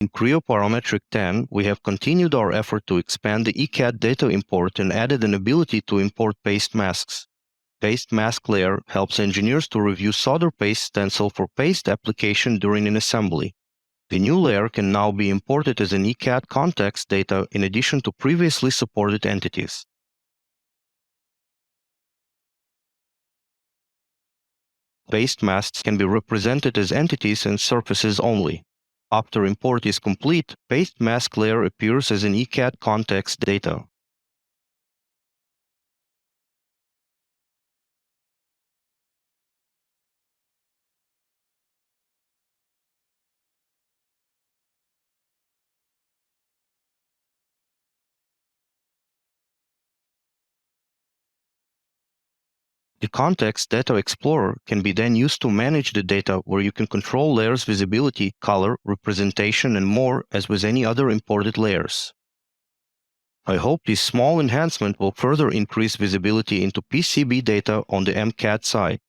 In Creo Parametric 10, we have continued our effort to expand the ECAD data import and added an ability to import paste masks. Paste mask layer helps engineers to review solder paste stencil for paste application during an assembly. The new layer can now be imported as an ECAD context data in addition to previously supported entities. Paste masks can be represented as entities and surfaces only. After import is complete, paste mask layer appears as an ECAD context data. The Context Data Explorer can be then used to manage the data, where you can control layers' visibility, color, representation, and more as with any other imported layers. I hope this small enhancement will further increase visibility into PCB data on the MCAD side.